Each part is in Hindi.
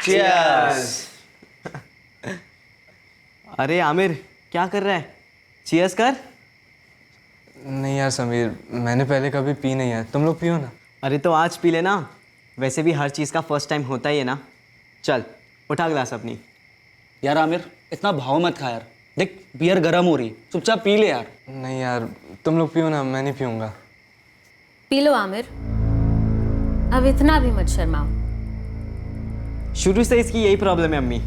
चीयर्स। अरे आमिर क्या कर रहा है? चीयर्स कर। नहीं यार समीर, मैंने पहले कभी पी नहीं है, तुम लोग पियो ना। अरे तो आज पी लेना, वैसे भी हर चीज़ का फर्स्ट टाइम होता ही है ना। चल उठा ग्लास अपनी। यार आमिर इतना भाव मत खा यार, देख बियर गर्म हो रही, चुपचाप पी ले यार। नहीं यार तुम लोग पियो ना, मैं नहीं पीऊँगा। पी लो आमिर, अब इतना भी मत शर्माओ। शुरू से इसकी यही प्रॉब्लम है अम्मी,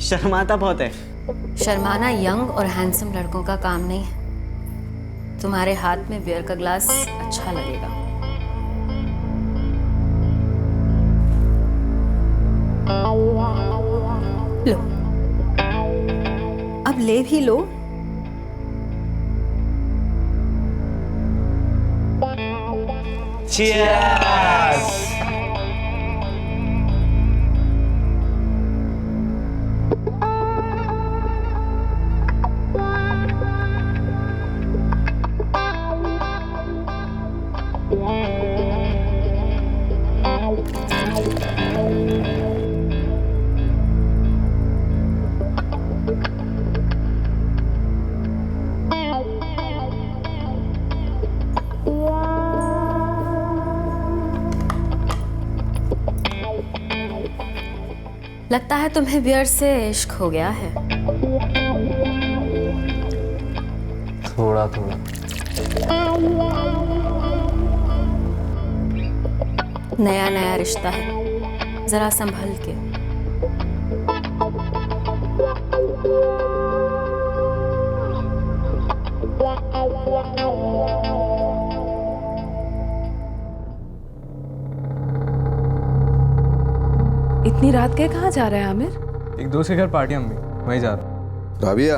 शर्माता बहुत है। शर्माना यंग और हैंडसम लड़कों का काम नहीं है। तुम्हारे हाथ में बियर का ग्लास अच्छा लगेगा। लो, अब ले भी लो। चीयर्स। लगता है तुम्हें बियर से इश्क हो गया है। थोड़ा थोड़ा। नया नया रिश्ता है, जरा संभल के। इतनी रात के कहाँ जा रहा है आमिर? एक दोस्त के घर पार्टी अम्मी, वहीं जा रहा हूँ। राबिया,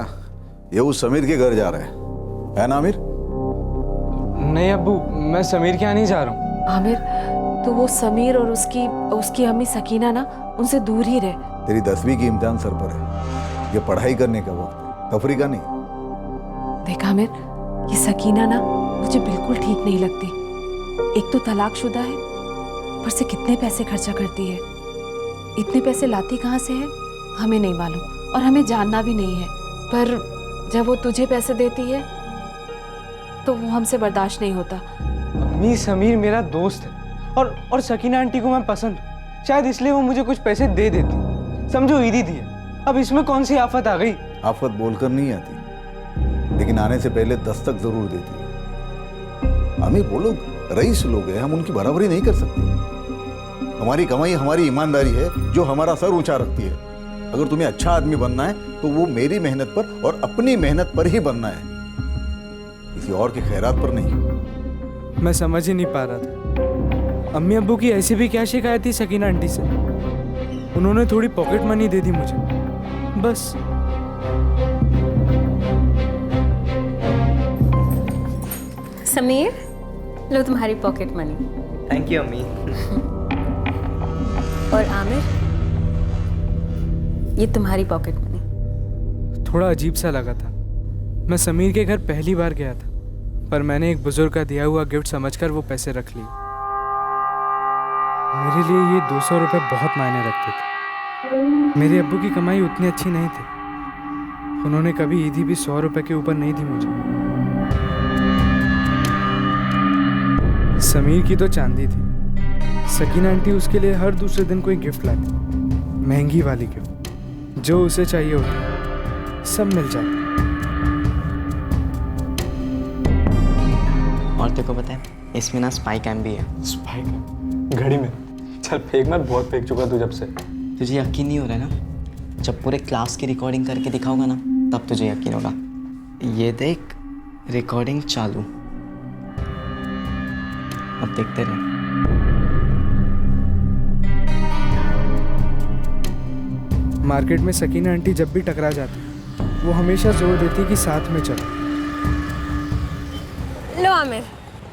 ये उस समीर के घर जा रहे है ना आमिर? नहीं अब्बू, मैं समीर के यहाँ नहीं जा रहा हूँ। आमिर तो वो समीर और उसकी अम्मी सकीना ना, उनसे दूर ही रहे। तेरी 10वीं की इम्तिहान सर पर है, ये पढ़ाई करने का वक्त है, तफरी का नहीं। देख आमिर, ये सकीना ना मुझे बिल्कुल ठीक नहीं लगती। एक तो तलाकशुदा है, पर से कितने पैसे खर्चा करती है। इतने पैसे लाती कहाँ से है हमें नहीं मालूम, और हमें जानना भी नहीं है। पर जब वो तुझे पैसे देती है तो वो हमसे बर्दाश्त नहीं होता। अम्मी समीर मेरा दोस्त है, और सकीना आंटी को मैं पसंद हूँ, शायद इसलिए वो मुझे कुछ पैसे दे देती। समझो ईदी दिए, अब इसमें कौन सी आफत आ गई? आफत बोलकर नहीं आती, लेकिन आने से पहले दस्तक जरूर देती है। आमिर वो लोग रईस लोग हैं, हम उनकी बराबरी नहीं कर सकते। हमारी कमाई हमारी ईमानदारी है जो हमारा सर ऊंचा रखती है। अगर तुम्हें अच्छा आदमी बनना है तो वो मेरी मेहनत पर और अपनी मेहनत पर ही बनना है, किसी और के खैरात पर नहीं। मैं समझ ही नहीं पा रहा था। अम्मी अब्बू की ऐसी भी क्या शिकायत थी सकीना आंटी से? उन्होंने थोड़ी पॉकेट मनी दे दी मुझे, बस। समीर, लो तुम्हारी पॉकेट मनी। थैंक यू अम्मी। और आमिर, ये तुम्हारी पॉकेट मनी। थोड़ा अजीब सा लगा था। मैं समीर के घर पहली बार गया था, पर मैंने एक बुजुर्ग का दिया हुआ गिफ्ट समझकर वो पैसे रख लिए। मेरे लिए ये 200 रुपये बहुत मायने रखते थे। मेरे अब्बू की कमाई उतनी अच्छी नहीं थी, उन्होंने कभी ईदी भी 100 रुपये के ऊपर नहीं दी मुझे। समीर की तो चांदी थी, सकीना आंटी उसके लिए हर दूसरे दिन कोई गिफ्ट लाती, महंगी वाली गिफ्ट, जो उसे चाहिए होता सब मिल जाता। और तेरे को पता है इसमें ना स्पाई कैम भी है। स्पाइक घड़ी में? चल फेंक मत, बहुत फेंक चुका तू जब से। तुझे यकीन नहीं हो रहा है ना? जब पूरे क्लास की रिकॉर्डिंग करके दिखाऊंगा ना, तब तुझे यकीन होगा। ये देख, रिकॉर्डिंग चालू। अब देखते रहे। मार्केट में सकीना आंटी जब भी टकरा जाती, वो हमेशा जोर देती कि साथ में चलो। लो आमिर।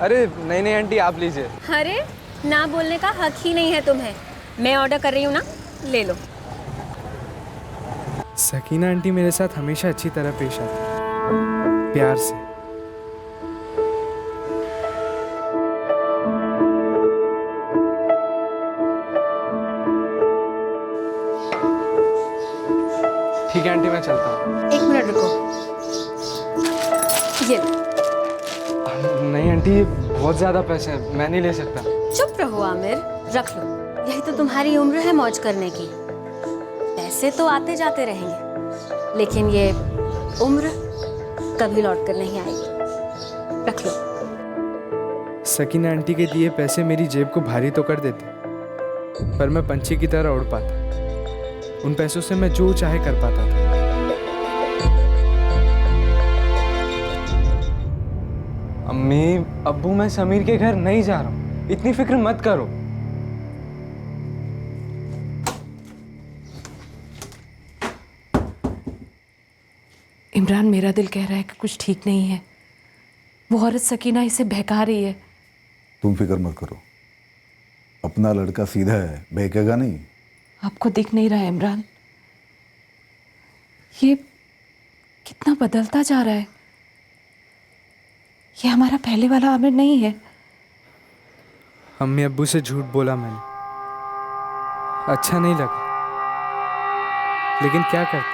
अरे नहीं नहीं आंटी, आप लीजिए। अरे ना बोलने का हक ही नहीं है तुम्हें। मैं ऑर्डर कर रही हूँ ना, ले लो। सकीना आंटी मेरे साथ हमेशा अच्छी तरह पेश आती, प्यार से। ठीक है आंटी, मैं चलता हूँ। 1 मिनट रुको, ये लो। नहीं आंटी, ये बहुत ज़्यादा पैसे हैं, मैं नहीं ले सकता। चुप रहो आमिर, रख लो। यही तो तुम्हारी उम्र है मौज करने की। पैसे तो आते जाते रहेंगे, लेकिन ये उम्र कभी लौट कर नहीं आएगी। रख लो। सकीना आंटी के दिए पैसे मेरी जेब को भारी तो कर देते, पर मैं पंछी की तरह उड़ पाता। उन पैसों से मैं जो चाहे कर पाता था। अम्मी, अब्बू, मैं समीर के घर नहीं जा रहा हूँ, इतनी फिक्र मत करो। इमरान, मेरा दिल कह रहा है कि कुछ ठीक नहीं है। वो औरत सकीना इसे बहका रही है। तुम फिक्र मत करो, अपना लड़का सीधा है, बहकेगा नहीं। आपको दिख नहीं रहा है इमरान, ये कितना बदलता जा रहा है। ये हमारा पहले वाला आमिर नहीं है। अम्मी अब्बू से झूठ बोला मैंने, अच्छा नहीं लगा, लेकिन क्या करते।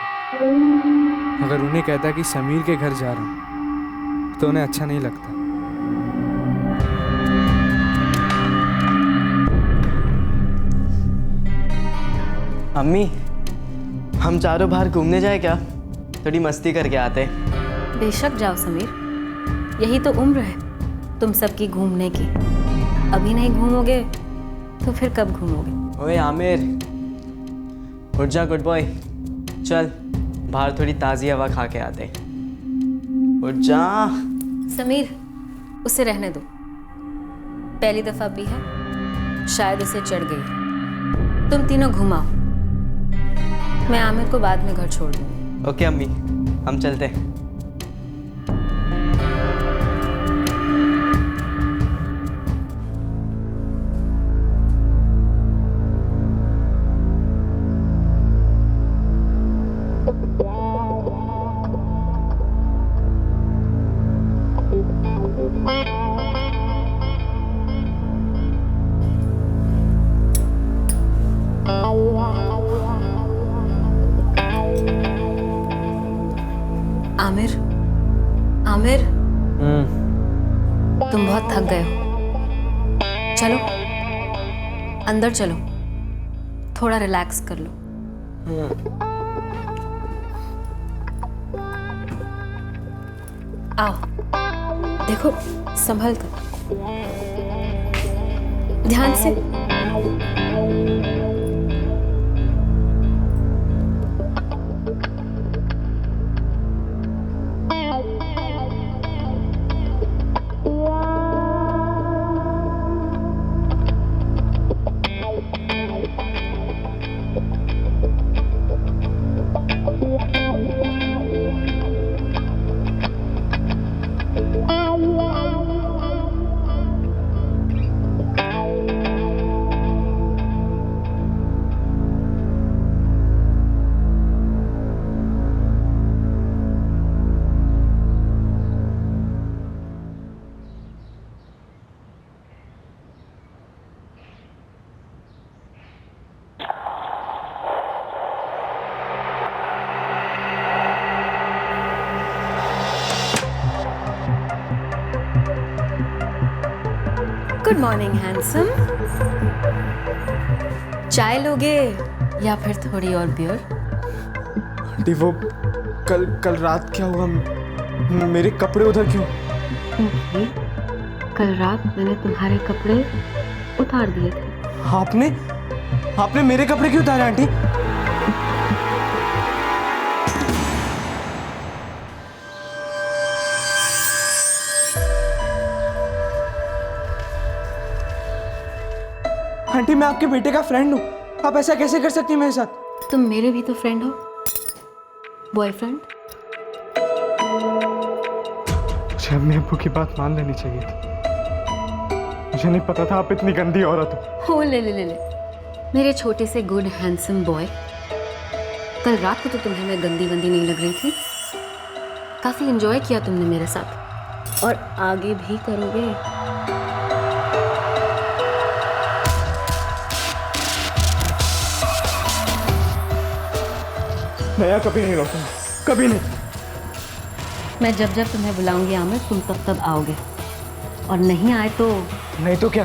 अगर उन्हें कहता कि समीर के घर जा रहा हूँ तो उन्हें अच्छा नहीं लगता। अम्मी, हम चारों बाहर घूमने जाए क्या? थोड़ी मस्ती करके आते। बेशक जाओ समीर, यही तो उम्र है तुम सबकी घूमने की। अभी नहीं घूमोगे तो फिर कब घूमोगे? ओए आमिर, उठ जा गुड बॉय, चल बाहर थोड़ी ताज़ी हवा खा के आते। उठ जा। समीर, उसे रहने दो। पहली दफा भी है, शायद उसे चढ़ गई। तुम तीनों घुमाओ, मैं आमिर को बाद में घर छोड़ दूंगी। ओके अम्मी, हम चलते हैं। आमिर, आमिर, तुम बहुत थक गए हो। चलो अंदर चलो, थोड़ा रिलैक्स कर लो। आओ, देखो संभल कर, ध्यान से। Good morning handsome. चाय लोगे या फिर थोड़ी और बियर? आंटी, वो कल रात क्या हुआ? मेरे कपड़े उधर क्यों? कल रात मैंने तुम्हारे कपड़े उतार दिए थे। आपने मेरे कपड़े क्यों उतारे आंटी? आंटी, मैं आपके बेटे का फ्रेंड हूँ, आप ऐसा कैसे कर सकती हैं मेरे साथ? तुम मेरे भी तो फ्रेंड हो, बॉयफ्रेंड। मुझे अम्मी अब्बू की बात मान लेनी चाहिए थी। मुझे नहीं पता था आप इतनी गंदी औरत हो। ले मेरे छोटे से गुड हैंडसम बॉय, कल रात को तो तुम्हें मैं गंदी वंदी नहीं लग रही थी। काफी एंजॉय किया तुमने मेरे साथ, और आगे भी करोगे। मैं यहाँ कभी नहीं लौटूंगा, कभी नहीं। मैं जब जब तुम्हें बुलाऊंगी आमिर, तुम तब तब आओगे, और नहीं आए तो नहीं तो क्या?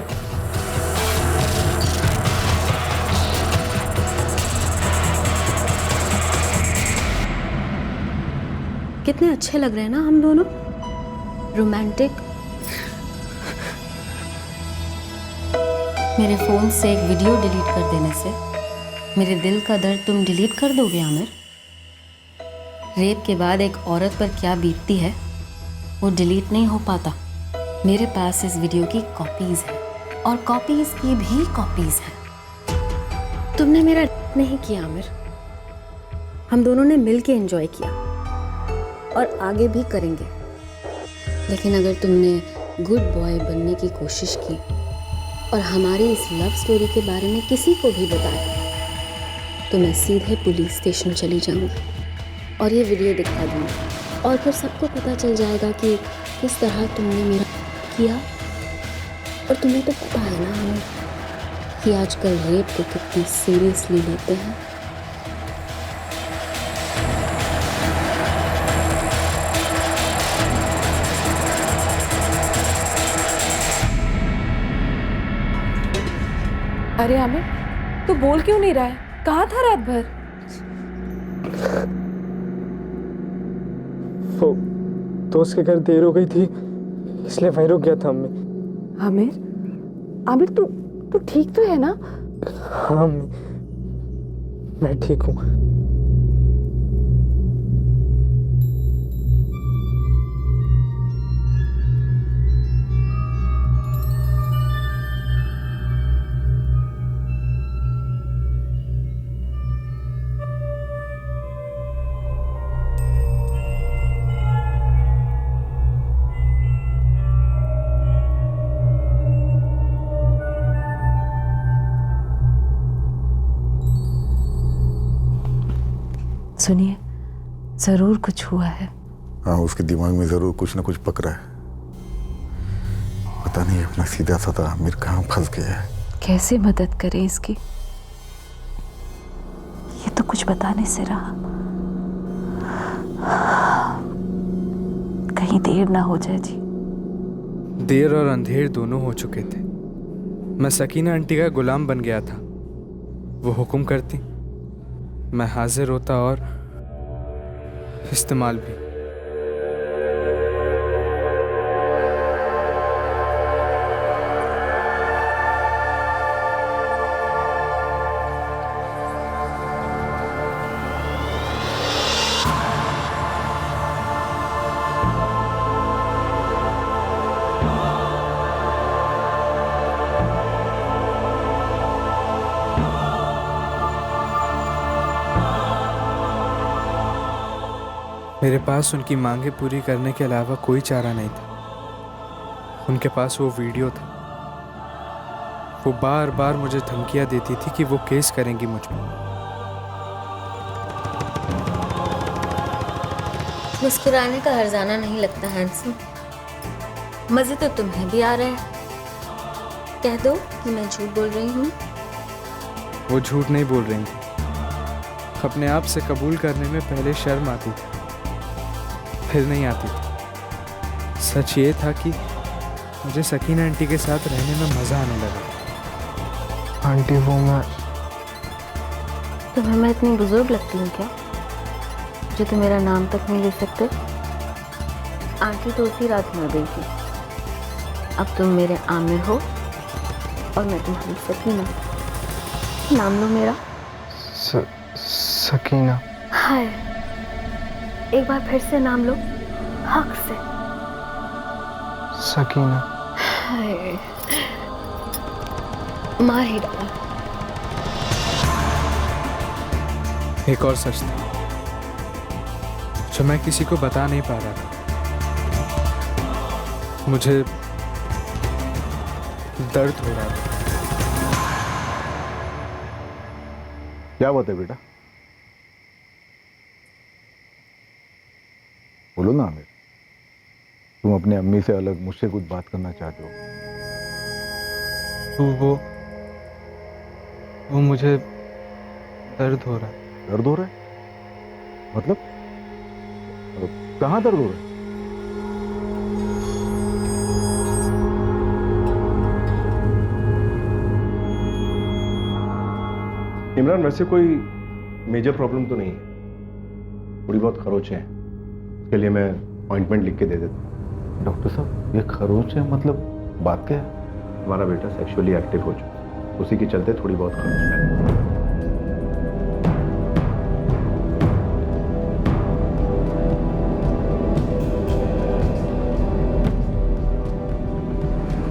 कितने अच्छे लग रहे हैं ना हम दोनों, रोमांटिक। मेरे फोन से एक वीडियो डिलीट कर देने से मेरे दिल का दर्द तुम डिलीट कर दोगे आमिर? रेप के बाद एक औरत पर क्या बीतती है वो डिलीट नहीं हो पाता। मेरे पास इस वीडियो की कॉपीज है, और कॉपीज की भी कॉपीज हैं। तुमने मेरा नहीं किया आमिर, हम दोनों ने मिलके एंजॉय किया और आगे भी करेंगे। लेकिन अगर तुमने गुड बॉय बनने की कोशिश की और हमारी इस लव स्टोरी के बारे में किसी को भी बताया तो मैं सीधे पुलिस स्टेशन चली जाऊंगी और ये वीडियो दिखा दूंगी, और फिर सबको पता चल जाएगा कि किस तरह तुमने मेरा किया। और तुम्हें तो पता है ना हमें कि आजकल रेप को कितनी सीरियसली लेते हैं। अरे आमिर, तू बोल क्यों नहीं रहा है? कहाँ था रात भर? वो दोस्त के घर देर हो गई थी, इसलिए वहीं रुक गया था अम्मी। आमिर, आमिर तू ठीक तो है ना? हाँ अम्मी, मैं ठीक हूँ। सुनिए, जरूर कुछ हुआ है। हाँ, उसके दिमाग में जरूर कुछ ना कुछ पक रहा है। पता नहीं अपना सीधा साधा आमिर कहाँ फंस गया है। कैसे मदद करें इसकी? ये तो कुछ बताने से रहा। कहीं देर ना हो जाए जी। देर और अंधेर दोनों हो चुके थे। मैं सकीना आंटी का गुलाम बन गया था। वो हुक्म करती, मैं हाजिर होता और इस्तेमाल भी। मेरे पास उनकी मांगे पूरी करने के अलावा कोई चारा नहीं था। उनके पास वो वीडियो था। वो बार बार मुझे धमकियां देती थी कि वो केस करेंगी मुझ पर। मुस्कुराने का हर्जाना नहीं लगता हैंडसम। मजे तो तुम्हें भी आ रहे हैं। कह दो कि मैं झूठ बोल रही हूँ। वो झूठ नहीं बोल रही थी। अपने आप से कबूल करने में पहले शर्म आती थी, फिर नहीं आती थी। सच ये था कि मुझे सकीना आंटी के साथ रहने में मज़ा आने लगा। आंटी वो मैं तुम्हें मैं इतनी बुजुर्ग लगती हूँ क्या, जो तुम मेरा नाम तक नहीं ले सकते? आंटी तो उसी रात मर गई थी। अब तुम मेरे आमिर हो और मैं तुम्हारी सकीना। नाम लो मेरा। सकीना। हाय, एक बार फिर से नाम लो, हक से। सकीना। हाय, मार ही डाला। एक और सच था जो मैं किसी को बता नहीं पा रहा था। मुझे दर्द हो रहा था। क्या बात है बेटा, बोलो ना आमिर। तुम अपने अम्मी से अलग मुझसे कुछ बात करना चाहते हो? तो वो मुझे दर्द हो रहा है। दर्द हो रहा है? मतलब कहाँ दर्द हो रहा है? इमरान, वैसे कोई मेजर प्रॉब्लम तो नहीं है, थोड़ी बहुत खरोच है, उसके लिए मैं ऑइंटमेंट लिख के दे देता हूँ। डॉक्टर साहब, ये खरोच है मतलब बात क्या है? हमारा बेटा सेक्सुअली एक्टिव हो चुका है, उसी के चलते थोड़ी बहुत खरोच है।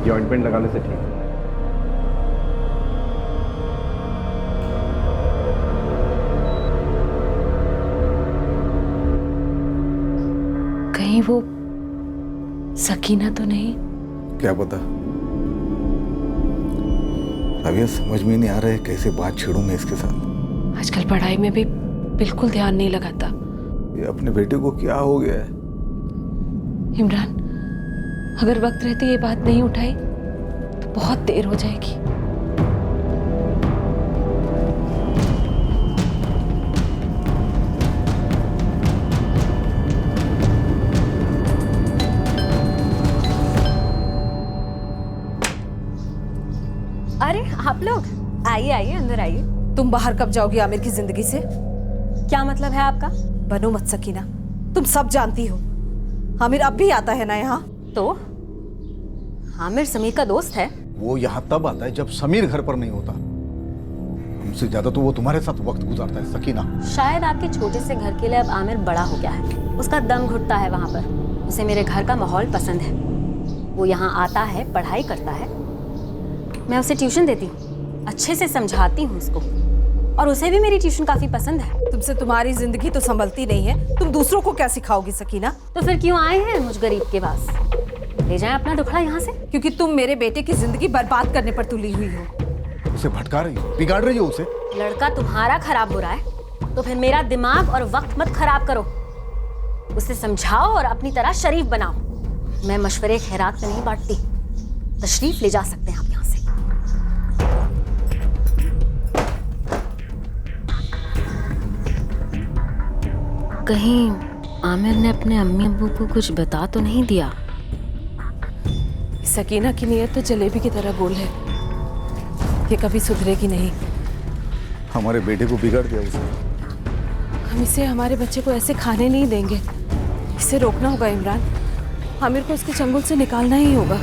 ये ऑइंटमेंट लगाने से ठीक है। कहीं वो सकीना तो नहीं? क्या पता। अभी समझ में नहीं आ रहा है कैसे बात छेड़ूं मैं इसके साथ। आजकल पढ़ाई में भी बिल्कुल ध्यान नहीं लगाता। ये अपने बेटे को क्या हो गया है? इमरान, अगर वक्त रहते ये बात नहीं उठाई तो बहुत देर हो जाएगी। अरे आप लोग आइए आइए, अंदर आइए। तुम बाहर कब जाओगी आमिर की जिंदगी से? क्या मतलब है आपका? बनो मत सकीना, तुम सब जानती हो आमिर अब भी आता है ना यहाँ। तो आमिर समीर का दोस्त है। वो यहाँ तब आता है जब समीर घर पर नहीं होता। हमसे ज्यादा तो वो तुम्हारे साथ वक्त गुजारता है सकीना। शायद आपके छोटे से घर के लिए अब आमिर बड़ा हो गया है, उसका दम घुटता है वहाँ पर। उसे मेरे घर का माहौल पसंद है, वो यहाँ आता है, पढ़ाई करता है, मैं उसे ट्यूशन देती हूँ, अच्छे से समझाती हूँ उसको, और उसे भी मेरी ट्यूशन काफी पसंद है। तुमसे तुम्हारी जिंदगी तो संभलती नहीं है, तुम दूसरों को क्या सिखाओगी सकीना? तो फिर क्यों आए हैं मुझ गरीब के पास? ले जाएं अपना दुखड़ा यहाँ से। क्योंकि तुम मेरे बेटे की जिंदगी बर्बाद करने पर तुली हुई हो। उसे भटका रही हो, बिगाड़ रही हो उसे। लड़का तुम्हारा खराब हो रहा है तो फिर मेरा दिमाग और वक्त मत खराब करो, उसे समझाओ और अपनी तरह शरीफ बनाओ। मैं मशवरे खैरात में नहीं बांटती, तशरीफ ले जा सकते हैं आप यहाँ से। कहीं आमिर ने अपने अम्मी अब्बू को कुछ बता तो नहीं दिया? सकीना की नीयत तो जलेबी की तरह गोल है, ये कभी सुधरेगी नहीं। हमारे बेटे को बिगाड़ दिया उसने। हम इसे हमारे बच्चे को ऐसे खाने नहीं देंगे, इसे रोकना होगा इमरान। आमिर को उसके चंगुल से निकालना ही होगा।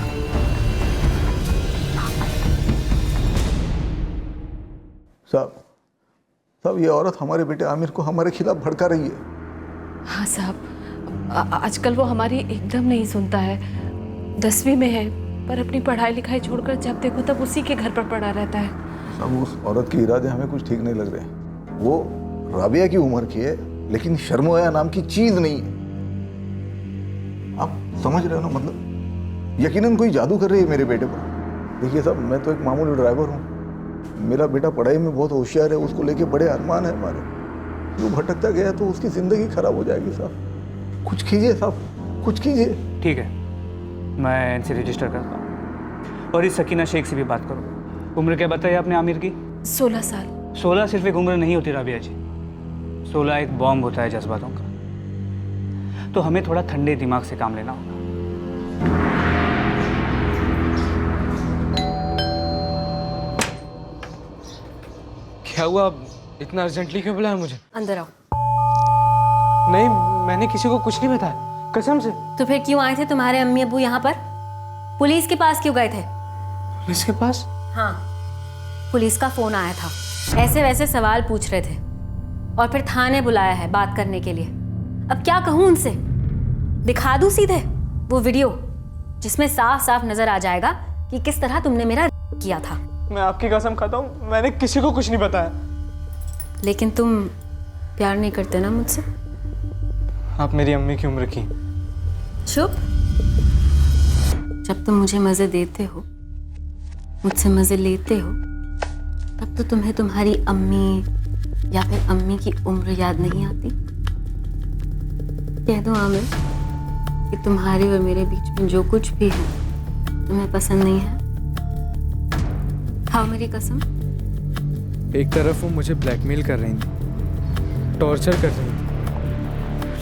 साहब, ये औरत हमारे बेटे आमिर को हमारे खिलाफ भड़का रही है। हाँ साहब, आजकल वो हमारी एकदम नहीं सुनता है। 10वीं में है, पर अपनी पढ़ाई लिखाई छोड़कर जब देखो तब उसी के घर पर पड़ा रहता है। साहब, उस औरत के इरादे हमें कुछ ठीक नहीं लग रहे। वो राबिया की उम्र की है, लेकिन शर्मोया नाम की चीज नहीं है। आप समझ रहे हो ना? मतलब यकीनन कोई जादू कर रही है मेरे बेटे पर। देखिए साहब, मैं तो एक मामूली ड्राइवर हूँ, मेरा बेटा पढ़ाई में बहुत होशियार है, उसको लेके बड़े अरमान है हमारे। वो भटकता गया तो उसकी जिंदगी खराब हो जाएगी साहब। कुछ कीजिए साहब, कुछ कीजिए। ठीक है, मैं इनसे रजिस्टर करता हूँ और इस सकीना शेख से भी बात करूँ। उम्र क्या बताइए आपने आमिर की? 16 साल। 16 सिर्फ एक उम्र नहीं होती राबिया जी, 16 एक बॉम्ब होता है जज्बातों का। तो हमें थोड़ा ठंडे दिमाग से काम लेना होगा। क्या हुआ? इतना अर्जेंटली क्यों बुलाया मुझे? अंदर आओ। नहीं, मैंने किसी को कुछ नहीं बताया, कसम से। तो फिर क्यों आए थे तुम्हारे अम्मी अब्बू यहाँ पर? पुलिस के पास क्यों गए थे? पुलिस के पास? हाँ, पुलिस का फोन आया था, ऐसे वैसे सवाल पूछ रहे थे और फिर थाने बुलाया है बात करने के लिए। अब क्या कहूँ उनसे? दिखा दूँ सीधे वो वीडियो जिसमें साफ साफ नजर आ जाएगा कि किस तरह तुमने मेरा किया था। मैं आपकी कसम खाता हूँ, मैंने किसी को कुछ नहीं बताया। लेकिन तुम प्यार नहीं करते ना मुझसे? आप मेरी अम्मी की उम्र की। चुप। जब तुम मुझे मजे देते हो, मुझसे मजे लेते हो, तब तो तुम्हें तुम्हारी अम्मी या फिर अम्मी की उम्र याद नहीं आती। कह दो आमिर कि तुम्हारे और मेरे बीच में जो कुछ भी है तुम्हें पसंद नहीं है। खाओ मेरी कसम। एक तरफ वो मुझे ब्लैकमेल कर रही थी, टॉर्चर कर रही थी,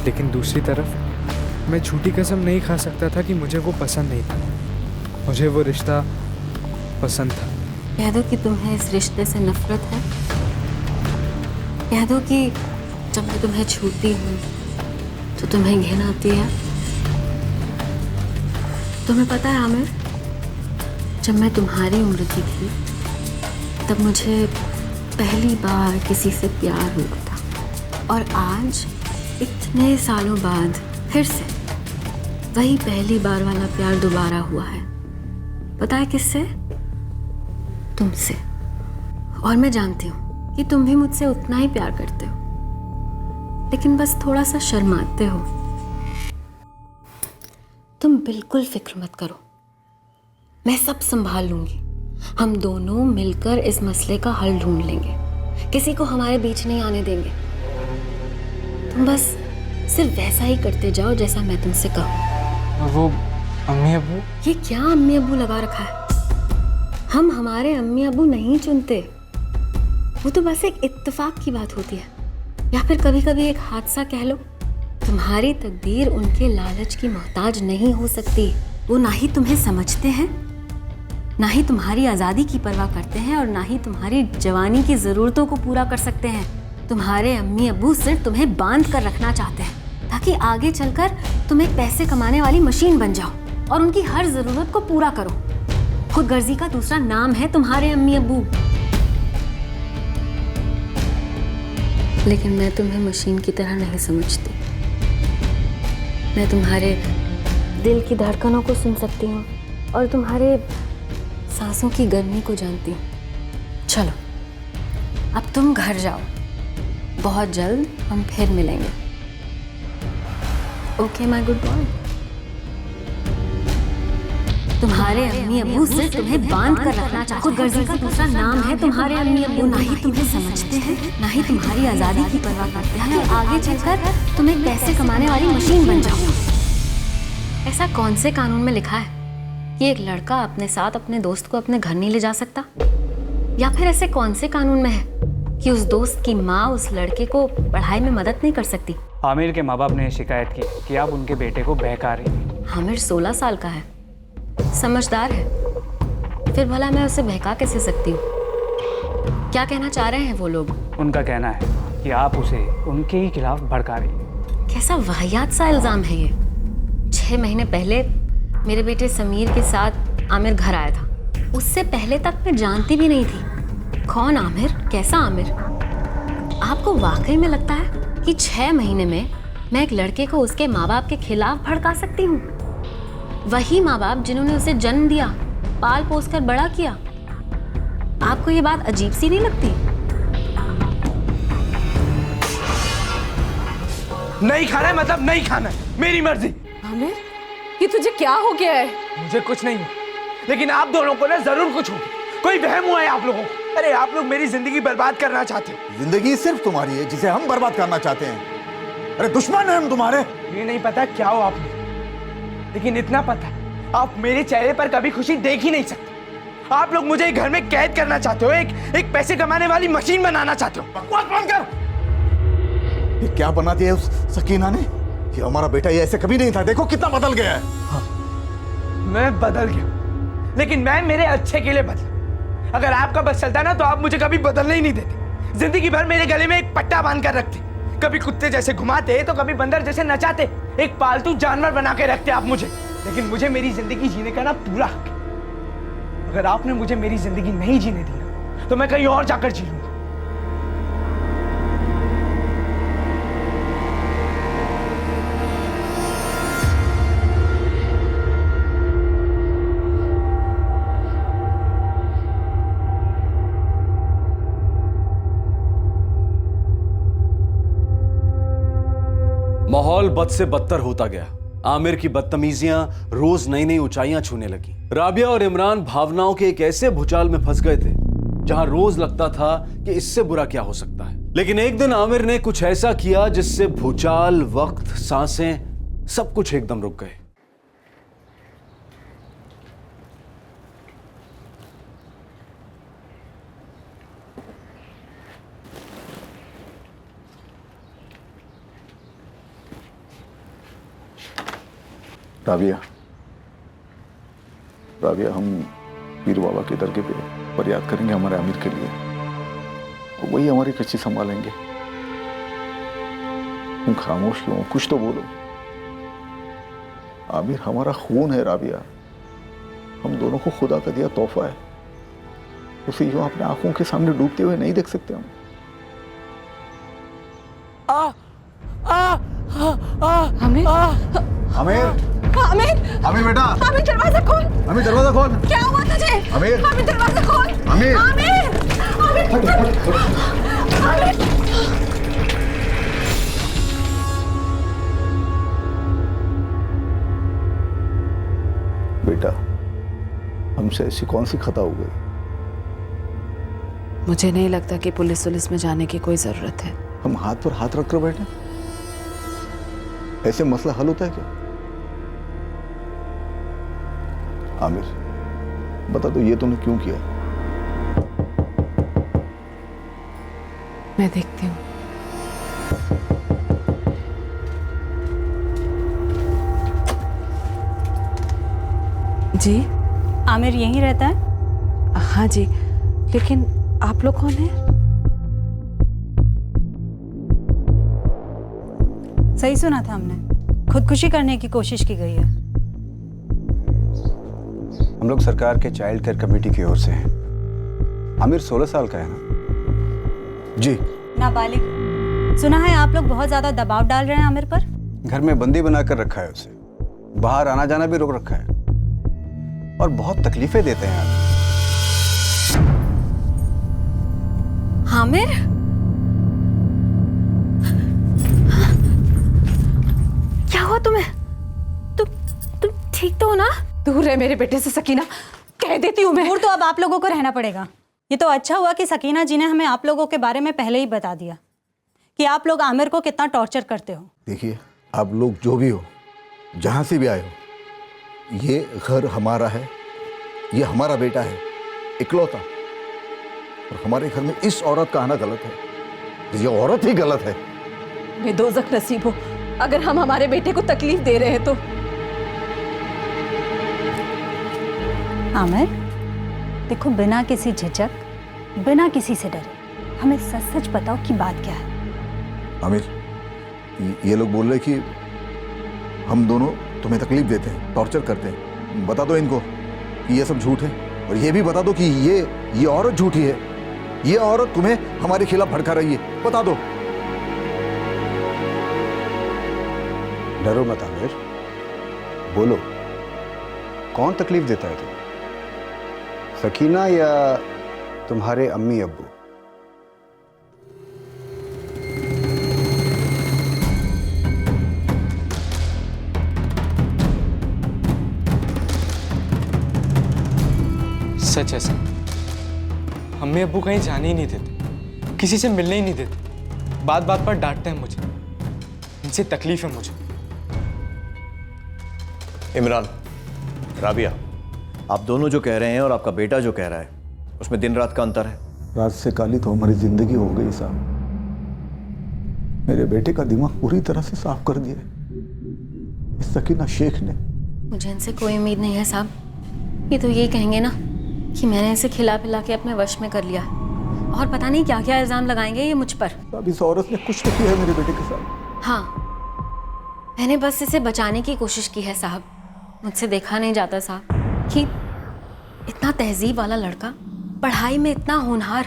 लेकिन दूसरी तरफ मैं झूठी कसम नहीं खा सकता था कि मुझे वो पसंद नहीं था। मुझे वो रिश्ता पसंद था। कह दो कि तुम्हें इस रिश्ते से नफरत है। कह दो कि जब मैं तुम्हें छूती हूँ तो तुम्हें घिन आती है। तुम्हें पता है आमिर, जब मैं तुम्हारी उम्र की थी तब मुझे पहली बार किसी से प्यार हुआ था, और आज इतने सालों बाद फिर से वही पहली बार वाला प्यार दोबारा हुआ है। पता है किससे? तुमसे। और मैं जानती हूँ कि तुम भी मुझसे उतना ही प्यार करते हो, लेकिन बस थोड़ा सा शर्माते हो। तुम बिल्कुल फिक्र मत करो, मैं सब संभाल लूंगी। हम दोनों मिलकर इस मसले का हल ढूंढ लेंगे, किसी को हमारे बीच नहीं आने देंगे। तुम बस सिर्फ वैसा ही करते जाओ जैसा मैं तुमसे कहूँ। और वो अम्मी अब्बू? ये क्या अम्मी अब्बू लगा रखा है? हम हमारे अम्मी अब्बू नहीं चुनते, वो तो बस एक इत्तेफाक की बात होती है, या फिर कभी कभी एक हादसा कह लो। तुम्हारी तकदीर उनके लालच की मोहताज नहीं हो सकती। वो ना ही तुम्हें समझते हैं, ना ही तुम्हारी आज़ादी की परवाह करते हैं, और ना ही तुम्हारी जवानी की ज़रूरतों को पूरा कर सकते हैं। तुम्हारे अम्मी अब्बू सिर्फ तुम्हें बांध कर रखना चाहते हैं ताकि आगे चलकर तुम एक पैसे कमाने वाली मशीन बन जाओ और उनकी हर ज़रूरत को पूरा करो। खुदगर्जी का दूसरा नाम है तुम्हारे अम्मी अब्बू। लेकिन मैं तुम्हें मशीन की तरह नहीं समझती। मैं तुम्हारे दिल की धड़कनों को सुन सकती हूँ और तुम्हारे सांसों की गर्मी को जानती हूँ। चलो अब तुम घर जाओ, बहुत जल्द हम फिर मिलेंगे। Okay my good boy. तुम्हारे अम्मी अब्बू सिर्फ तुम्हें बांध कर रखना चाहते हैं। खुदगर्जी का दूसरा नाम है तुम्हारे अम्मी अब्बू। ना ही तुम्हें समझते हैं, ना ही तुम्हारी आज़ादी की परवाह करते हैं कि आगे चलकर तुम एक पैसे कमाने वाली मशीन बन जाओ। ऐसा कौन से कानून में लिखा है कि एक लड़का अपने साथ अपने दोस्त को अपने घर नहीं ले जा सकता? या फिर ऐसे कौन से कानून में है कि उस दोस्त की माँ उस लड़के को पढ़ाई में मदद नहीं कर सकती? आमिर के माँ बाप ने शिकायत की कि आप उनके बेटे को बहका रही हैं। आमिर 16 साल का है, समझदार है, फिर भला मैं उसे बहका कैसे सकती हूँ? क्या कहना चाह रहे हैं वो लोग? उनका कहना है कि आप उसे उनके ही खिलाफ भड़का रही हैं। कैसा वाहियात सा इल्ज़ाम है ये। 6 महीने पहले मेरे बेटे समीर के साथ आमिर घर आया था। उससे पहले तक मैं जानती भी नहीं थी। कौन आमिर? कैसा आमिर? आपको वाकई में लगता है कि 6 महीने में मैं एक लड़के को उसके माँ बाप के खिलाफ भड़का सकती हूँ? वही माँ बाप जिन्होंने उसे जन्म दिया, पाल पोस कर बड़ा किया। आपको ये बात अजीब सी नहीं लगती? नहीं खाना है मतलब नहीं खाना है, मेरी मर्जी। आमिर, ये तुझे क्या हो गया है? मुझे कुछ नहीं है, लेकिन आप दोनों को ना जरूर कुछ हो। कोई वहम हुआ है आप लोगों को। अरे आप लोग मेरी जिंदगी बर्बाद करना चाहते हो। जिंदगी सिर्फ तुम्हारी है जिसे हम बर्बाद करना चाहते हैं। अरे दुश्मन है हम तुम्हारे। ये नहीं पता क्या हो आप, लेकिन इतना पता आप मेरे चेहरे पर कभी खुशी देख ही नहीं सकते। आप लोग मुझे घर में कैद करना चाहते हो, एक पैसे कमाने वाली मशीन बनाना चाहते हो। बकवास बंद कर। ये क्या बना दिया उस सकीना ने? ये हमारा बेटा ये ऐसे कभी नहीं था। देखो कितना बदल गया है। हाँ, मैं बदल गया, लेकिन मैं मेरे अच्छे के लिए बदला। अगर आपका बस चलता ना तो आप मुझे कभी बदलने ही नहीं देते। जिंदगी भर मेरे गले में एक पट्टा बांध कर रखते, कभी कुत्ते जैसे घुमाते तो कभी बंदर जैसे नचाते, एक पालतू जानवर बना के रखते आप मुझे। लेकिन मुझे मेरी जिंदगी जीने का ना पूरा हक है। अगर आपने मुझे मेरी जिंदगी नहीं जीने दी ना तो मैं कहीं और जाकर जी लूंगा। माहौल बद से बदतर होता गया। आमिर की बदतमीजियां रोज नई नई ऊंचाइयां छूने लगी। राबिया और इमरान भावनाओं के एक ऐसे भूचाल में फंस गए थे जहां रोज लगता था कि इससे बुरा क्या हो सकता है। लेकिन एक दिन आमिर ने कुछ ऐसा किया जिससे भूचाल, वक्त, सांसें सब कुछ एकदम रुक गए। राबिया, राबिया, हम पीर बाबा के दरगाह पे फरियाद करेंगे हमारे आमिर के लिए, और वही हमारी कच्ची संभालेंगे। तुम खामोश क्यों? कुछ तो बोलो। आमिर हमारा खून है राबिया, हम दोनों को खुदा का दिया तोहफा है, उसे यूं अपने आंखों के सामने डूबते हुए नहीं देख सकते हम। आमिर, आमिर, आमिर, आमिर बेटा, आमिर दरवाजा खोल। आमिर दरवाजा खोल। क्या हुआ तुझे? आमिर, आमिर दरवाजा खोल। आमिर, आमिर, आमिर, बेटा, हमसे ऐसी कौन सी खता हो गई? मुझे नहीं लगता कि पुलिस में जाने की कोई जरूरत है। हम हाथ पर हाथ रख कर बैठे, ऐसे मसला हल होता है क्या? आमिर, बता दो, ये तूने क्यों किया? मैं देखती हूँ। जी, आमिर यहीं रहता है? हाँ जी, लेकिन आप लोग कौन हैं? सही सुना था हमने, खुदकुशी करने की कोशिश की गई है। हम लोग सरकार के चाइल्ड केयर कमेटी की ओर से हैं। आमिर 16 साल का है ना? जी। नाबालिग। सुना है आप लोग बहुत ज्यादा दबाव डाल रहे हैं आमिर पर? घर में बंदी बनाकर रखा है उसे, बाहर आना जाना भी रोक रखा है, और बहुत तकलीफें देते हैं आमिर। आमिर, क्या हुआ तुम्हें? तुम ठीक तो हो ना? दूर रहे मेरे बेटे से सकीना, कह देती हूँ मैं। दूर तो अब आप लोगों को रहना पड़ेगा। ये तो अच्छा हुआ कि सकीना जी ने हमें आप लोगों के बारे में पहले ही बता दिया कि आप लोग आमिर को कितना टॉर्चर करते हो। देखिए, आप लोग जो भी हो, जहां से भी आए हो, ये घर हमारा है, ये हमारा बेटा है, इकलौता, और हमारे घर में इस औरत का आना गलत है। ये औरत ही गलत है। मैं दोज़ख नसीब हो अगर हम हमारे बेटे को तकलीफ दे रहे हैं तो। आमिर, देखो, बिना किसी झिझक, बिना किसी से डरे हमें सच सच बताओ कि बात क्या है। आमिर, ये लोग बोल रहे कि हम दोनों तुम्हें तकलीफ देते हैं, टॉर्चर करते हैं। बता दो इनको कि ये सब झूठ है, और ये भी बता दो कि ये औरत झूठी है, ये औरत तुम्हें हमारे खिलाफ भड़का रही है। बता दो। डरो मत आमिर, बोलो, कौन तकलीफ देता है तुम्हें? सकीना या तुम्हारे अम्मी अब्बू? सच है सर, अम्मी अब्बू कहीं जाने ही नहीं देते, किसी से मिलने ही नहीं देते, बात बात पर डांटते हैं मुझे, इनसे तकलीफ है मुझे। इमरान, राबिया, आप दोनों जो कह रहे हैं और आपका बेटा जो कह रहा है, उसमें दिन रात का अंतर है। रात से काली तो हमारी जिंदगी हो गई साहब। मेरे बेटे का दिमाग पूरी तरह से साफ कर दिया इस सकीना शेख ने। मुझे इनसे कोई उम्मीद नहीं है साहब। ये तो यही कहेंगे ना कि मैंने इसे खिला पिला के अपने वश में कर लिया, और पता नहीं क्या क्या इल्जाम लगाएंगे ये मुझ पर। अब इस औरत ने कुछ तो किया है मेरे बेटे के साथ। हाँ, मैंने बस इसे बचाने की कोशिश की है साहब। मुझसे देखा नहीं जाता साहब कि इतना तहजीब वाला लड़का, पढ़ाई में इतना होनहार,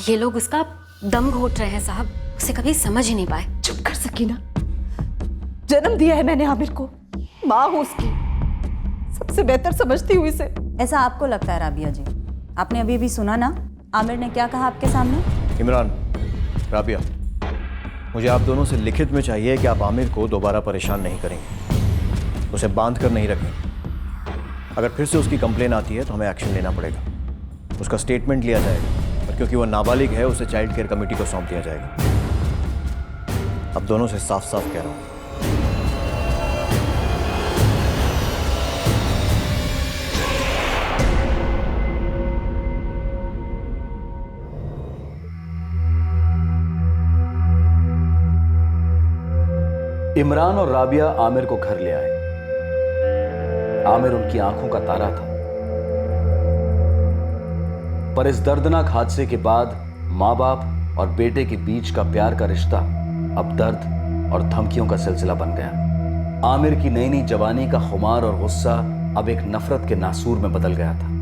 ये लोग उसका दम घोट रहे हैं साहब। उसे कभी समझ ही नहीं पाए। चुप कर सकीना, जन्म दिया है मैंने आमिर को, माँ हूँ उसकी, सबसे बेहतर समझती हूँ इसे। ऐसा आपको लगता है राबिया जी? आपने अभी भी सुना ना आमिर ने क्या कहा आपके सामने? इमरान, राबिया, मुझे आप दोनों से लिखित में चाहिए कि आप आमिर को दोबारा परेशान नहीं करेंगे, उसे बांध कर नहीं रखेंगे। अगर फिर से उसकी कंप्लेन आती है तो हमें एक्शन लेना पड़ेगा, उसका स्टेटमेंट लिया जाएगा, और क्योंकि वो नाबालिग है उसे चाइल्ड केयर कमेटी को सौंप दिया जाएगा। अब दोनों से साफ साफ कह रहा हूँ। इमरान और राबिया आमिर को घर ले आए आमिर उनकी आंखों का तारा था। पर इस दर्दनाक हादसे के बाद माँ बाप और बेटे के बीच का प्यार का रिश्ता अब दर्द और धमकियों का सिलसिला बन गया। आमिर की नई नई जवानी का खुमार और गुस्सा अब एक नफरत के नासूर में बदल गया था।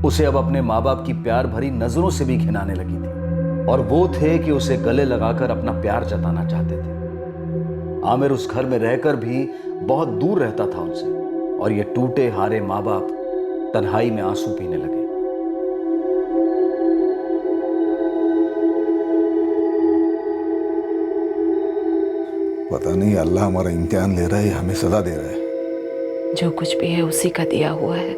उसे अब अपने माँ बाप की प्यार भरी नजरों से भी घिनाने लगी थी, और वो थे कि उसे गले लगाकर अपना प्यार जताना चाहते थे। आमिर उस घर में रहकर भी बहुत दूर रहता था उनसे, और ये टूटे हारे माँ बाप तन्हाई में आंसू पीने लगे। पता नहीं अल्लाह हमारा इम्तिहान ले रहा है या हमें सजा दे रहा है। जो कुछ भी है उसी का दिया हुआ है,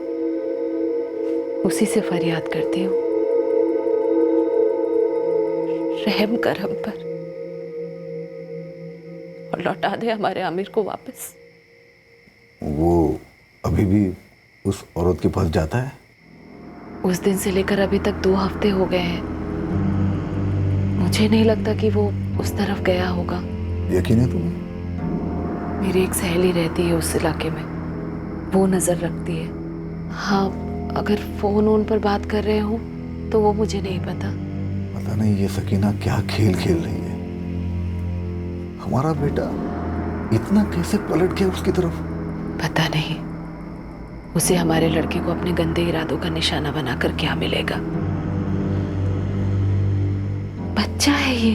उसी से फरियाद करती हूँ। रहम कर हम पर और लौटा दे हमारे आमिर को वापस। वो अभी भी उस औरत के पास जाता है? उस दिन से लेकर अभी तक 2 हफ्ते हो गए हैं। मुझे नहीं लगता कि वो उस तरफ गया होगा। यकीन है तुम्हें? मेरी एक सहेली रहती है उस इलाके में, वो नजर रखती है। हाँ, अगर फोन उन पर बात कर रहे हो तो वो मुझे नहीं पता। पता नहीं ये सकीना क्या खेल खेल रही है। हमारा बेटा इतना कैसे पलट गया उसकी तरफ? पता नहीं, उसे हमारे लड़के को अपने गंदे इरादों का निशाना बनाकर क्या मिलेगा। बच्चा है ये,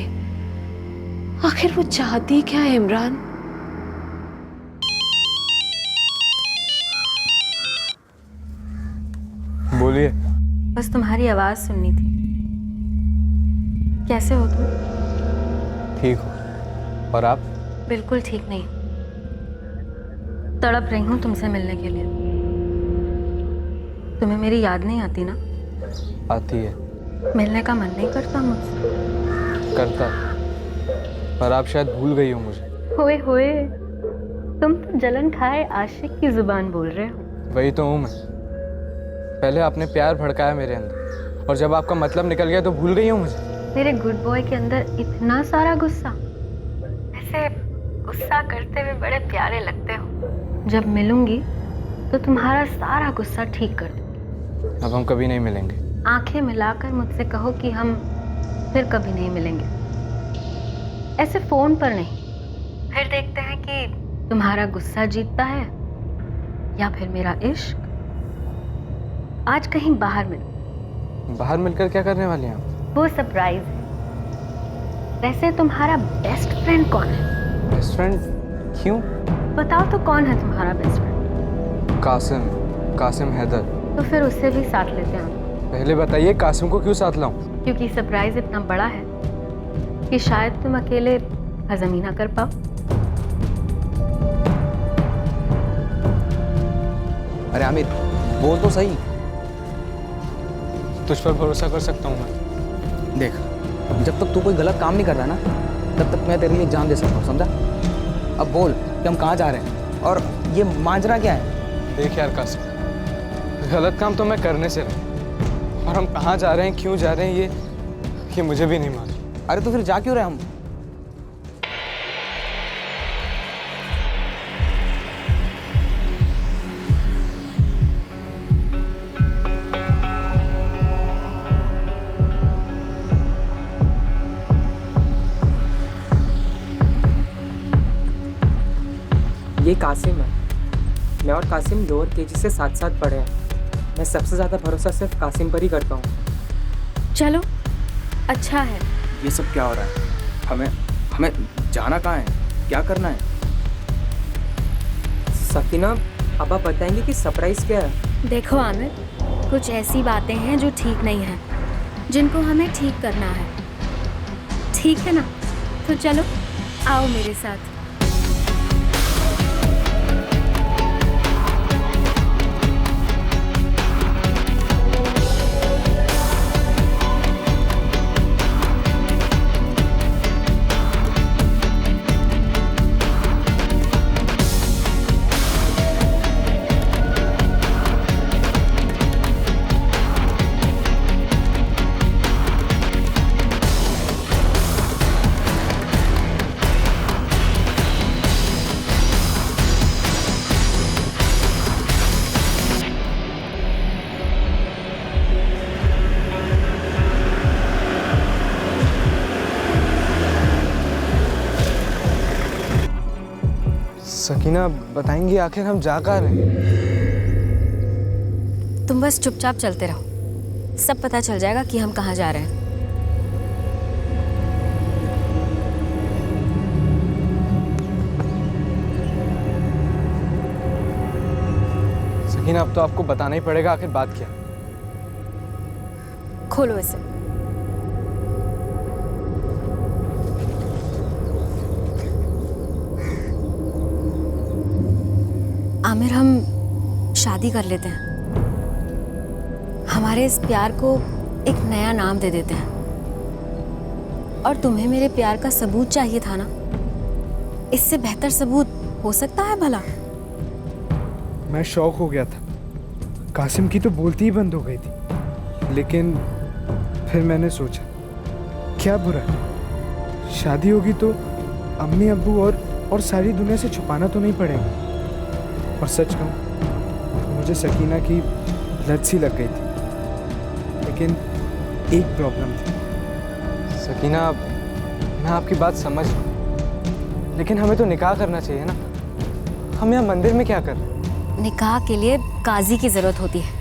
आखिर वो चाहती क्या है इमरान? बोलिए। बस तुम्हारी आवाज सुननी थी। कैसे हो तुम? ठीक हो। और आप? बिल्कुल ठीक नहीं, तड़प रही हूँ तुमसे मिलने के लिए। तुम्हें मेरी याद नहीं आती ना? आती है। मिलने का मन नहीं करता मुझसे? करता, पर आप शायद भूल गई हो मुझे। होए होए, तुम तो जलन खाए आशिक की जुबान बोल रहे हो। वही तो हूँ मैं। पहले आपने प्यार भड़काया मेरे अंदर, और जब आपका मतलब निकल गया तो भूल गई हो मुझे। मेरे गुड बॉय के अंदर इतना सारा गुस्सा। ऐसे गुस्सा करते हुए बड़े प्यारे लगते हो। जब मिलूंगी तो तुम्हारा सारा गुस्सा ठीक कर दूंगी। अब हम कभी नहीं मिलेंगे। आंखें मिलाकर मुझसे कहो कि हम फिर कभी नहीं मिलेंगे, ऐसे फोन पर नहीं। फिर देखते हैं कि तुम्हारा गुस्सा जीतता है या फिर मेरा इश्क। आज कहीं बाहर मिलो। बाहर मिलकर क्या करने वाले हैं आप? वो सरप्राइज है। वैसे तुम्हारा बेस्ट फ्रेंड कौन है? Best friend? क्यों? बताओ तो कौन है तुम्हारा बेस्ट फ्रेंड? कासिम हैदर। तो फिर उससे भी साथ लेते हैं। पहले बताइए कासिम को क्यों साथ लाऊं? क्योंकि सरप्राइज इतना बड़ा है कि शायद तुम अकेले हजम ही ना कर पाओ। अरे आमिर, बोल तो सही। तुझ पर भरोसा कर सकता हूँ मैं। देख, जब तक तू कोई गलत काम नहीं कर रहा ना, तब तक मैं तेरे लिए जान दे सकता हूँ, समझा? अब बोल कि हम कहाँ जा रहे हैं और ये मांजरा क्या है? देख यार कासिम, गलत काम तो मैं करने से रहा, और हम कहाँ जा रहे हैं, क्यों जा रहे हैं, ये मुझे भी नहीं मालूम। अरे तो फिर जा क्यों रहे हम? ये कासिम है। मैं और कासिम लोअर केजी से साथ साथ पढ़े हैं। मैं सबसे ज़्यादा भरोसा सिर्फ कासिम पर ही करता हूँ। चलो, अच्छा है। ये सब क्या हो रहा है? हमें जाना कहाँ है? क्या करना है? सकीना, अब आप बताएंगे कि सरप्राइज क्या है? देखो आमिर, कुछ ऐसी बातें हैं जो ठीक नहीं हैं, जिनको हमें ठीक करना है। ठीक है ना? तो चलो, आओ मेरे साथ। सकीना बताएंगी आखिर हम जा कहाँ रहे हैं? तुम बस चुपचाप चलते रहो, सब पता चल जाएगा कि हम कहाँ जा रहे हैं। सकीना अब तो आपको बताना ही पड़ेगा आखिर बात क्या। खोलो इसे। आमिर, हम शादी कर लेते हैं। हमारे इस प्यार को एक नया नाम दे देते हैं। और तुम्हें मेरे प्यार का सबूत चाहिए था ना? इससे बेहतर सबूत हो सकता है भला? मैं शॉक हो गया था। कासिम की तो बोलती ही बंद हो गई थी, लेकिन फिर मैंने सोचा क्या बुरा है, शादी होगी तो अम्मी अब्बू और सारी दुनिया से छुपाना तो नहीं पड़ेगा। और सच कहूँ मुझे सकीना की लत सी लग गई थी, लेकिन एक प्रॉब्लम थी। सकीना मैं आपकी बात समझ, लेकिन हमें तो निकाह करना चाहिए ना। हम यहाँ मंदिर में क्या कर रहे हैं? निकाह के लिए काजी की ज़रूरत होती है,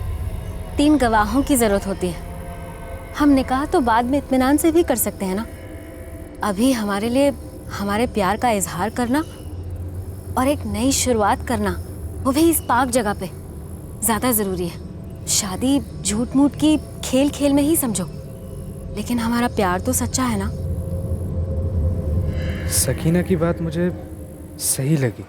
3 गवाहों की ज़रूरत होती है। हम निकाह तो बाद में इत्मीनान से भी कर सकते हैं ना। अभी हमारे लिए हमारे प्यार का इजहार करना और एक नई शुरुआत करना, वो भी इस पाक जगह पे, ज़्यादा ज़रूरी है। शादी झूठ मूठ की खेल खेल में ही समझो, लेकिन हमारा प्यार तो सच्चा है ना। सकीना की बात मुझे सही लगी।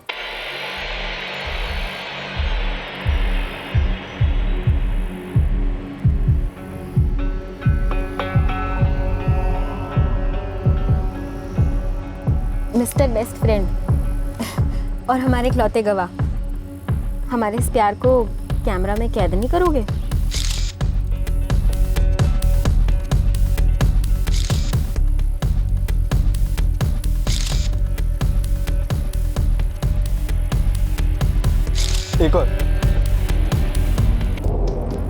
मिस्टर बेस्ट फ्रेंड और हमारे इकलौते गवाह, हमारे इस प्यार को कैमरा में कैद नहीं करोगे? एक और।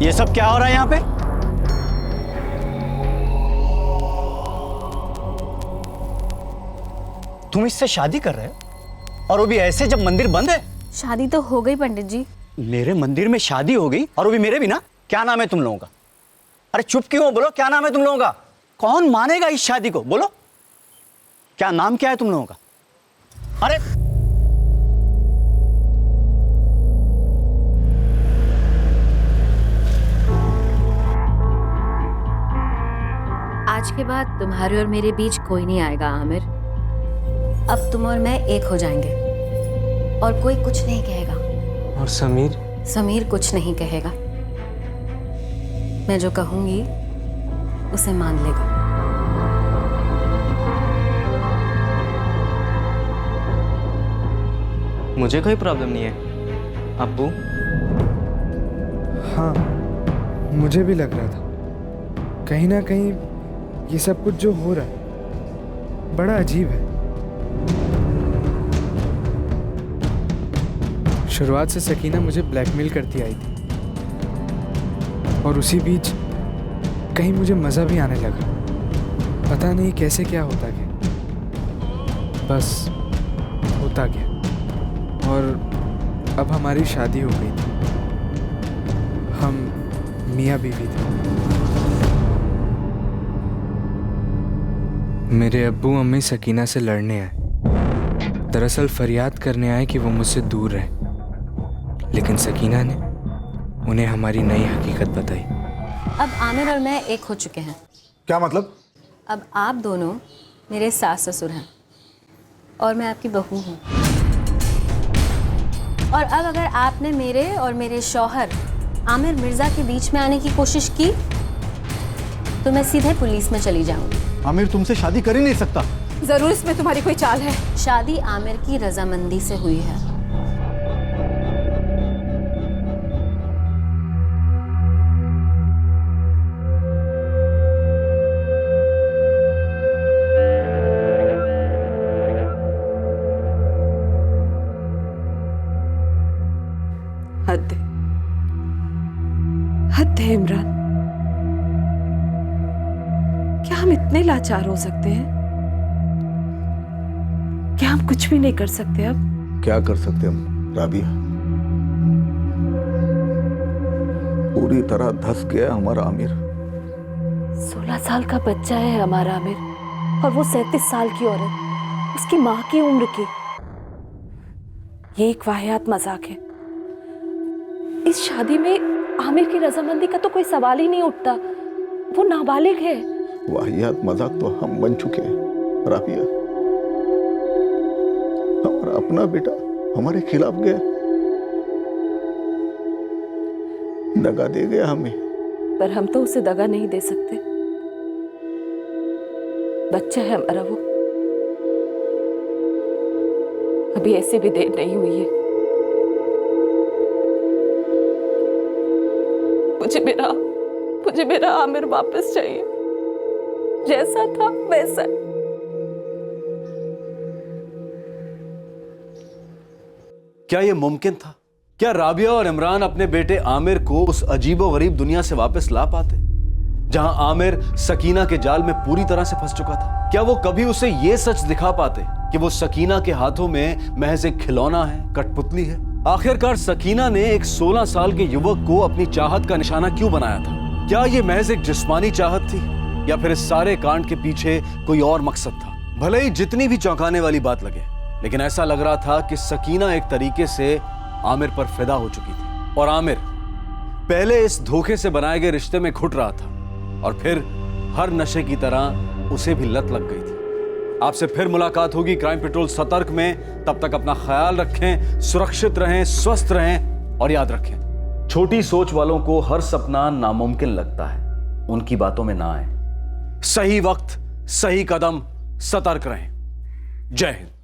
ये सब क्या हो रहा है यहाँ पे? तुम इससे शादी कर रहे हो और वो भी ऐसे जब मंदिर बंद है? शादी तो हो गई पंडित जी। मेरे मंदिर में शादी हो गई और वो भी मेरे बिना? क्या नाम है तुम लोगों का? अरे चुप क्यों हो? बोलो क्या नाम है तुम लोगों का? कौन मानेगा इस शादी को? बोलो क्या नाम क्या है तुम लोगों का? अरे आज के बाद तुम्हारे और मेरे बीच कोई नहीं आएगा आमिर। अब तुम और मैं एक हो जाएंगे और कोई कुछ नहीं कहेगा। और समीर? समीर कुछ नहीं कहेगा। मैं जो कहूंगी उसे मान लेगा। मुझे कोई प्रॉब्लम नहीं है अब्बू। हाँ, मुझे भी लग रहा था कहीं ना कहीं ये सब कुछ जो हो रहा है बड़ा अजीब है। शुरुआत से सकीना मुझे ब्लैकमेल करती आई थी और उसी बीच कहीं मुझे मज़ा भी आने लगा। पता नहीं कैसे क्या होता गया, बस होता गया और अब हमारी शादी हो गई थी। हम मियाँ बीवी थे। मेरे अब्बू अम्मी सकीना से लड़ने आए, दरअसल फरियाद करने आए कि वो मुझसे दूर रहे, लेकिन सकीना ने उन्हें हमारी नई हकीकत बताई। अब आमिर और मैं एक हो चुके हैं। क्या मतलब? अब आप दोनों मेरे सास ससुर हैं और मैं आपकी बहू हूँ। और अब अगर आपने मेरे और मेरे शौहर आमिर मिर्जा के बीच में आने की कोशिश की तो मैं सीधे पुलिस में चली जाऊंगी। आमिर तुमसे शादी कर ही नहीं सकता। जरूर इसमें तुम्हारी कोई चाल है। शादी आमिर की रजामंदी से हुई है। हद है, हद है इमरान। क्या हम इतने लाचार हो सकते हैं? क्या हम कुछ भी नहीं कर सकते अब? क्या कर सकते हम राबिया? पूरी तरह धस गया हमारा आमिर। 16 साल का बच्चा है हमारा आमिर, और वो 37 साल की औरत, उसकी माँ की उम्र की। ये एक वाहियात मजाक है। इस शादी में आमिर की रजामंदी का तो कोई सवाल ही नहीं उठता। वो नाबालिग है। वाहियात मजाक तो हम बन चुके हैं राबिया। हमारा अपना बेटा हमारे खिलाफ गया, दगा दे गया हमें। पर हम तो उसे दगा नहीं दे सकते। बच्चा है हमारा वो। अभी ऐसी भी देर नहीं हुई है। मुझे मेरा आमिर वापस चाहिए, जैसा था वैसा। क्या यह मुमकिन था? क्या राबिया और इमरान अपने बेटे आमिर को उस अजीबोगरीब दुनिया से वापस ला पाते, जहां आमिर सकीना के जाल में पूरी तरह से फंस चुका था? क्या वो कभी उसे यह सच दिखा पाते कि वो सकीना के हाथों में महज एक खिलौना है, कठपुतली है? आखिरकार सकीना ने एक 16 साल के युवक को अपनी चाहत का निशाना क्यों बनाया था? क्या यह महज एक जिस्मानी चाहत थी, या फिर इस सारे कांड के पीछे कोई और मकसद था? भले ही जितनी भी चौंकाने वाली बात लगे, लेकिन ऐसा लग रहा था कि सकीना एक तरीके से आमिर पर फिदा हो चुकी थी, और आमिर पहले इस धोखे से बनाए गए रिश्ते में घुट रहा था, और फिर हर नशे की तरह उसे भी लत लग गई थी। आपसे फिर मुलाकात होगी क्राइम पेट्रोल सतर्क में। तब तक अपना ख्याल रखें, सुरक्षित रहें, स्वस्थ रहें, और याद रखें, छोटी सोच वालों को हर सपना नामुमकिन लगता है। उनकी बातों में ना आए। सही वक्त, सही कदम, सतर्क रहें। जय हिंद।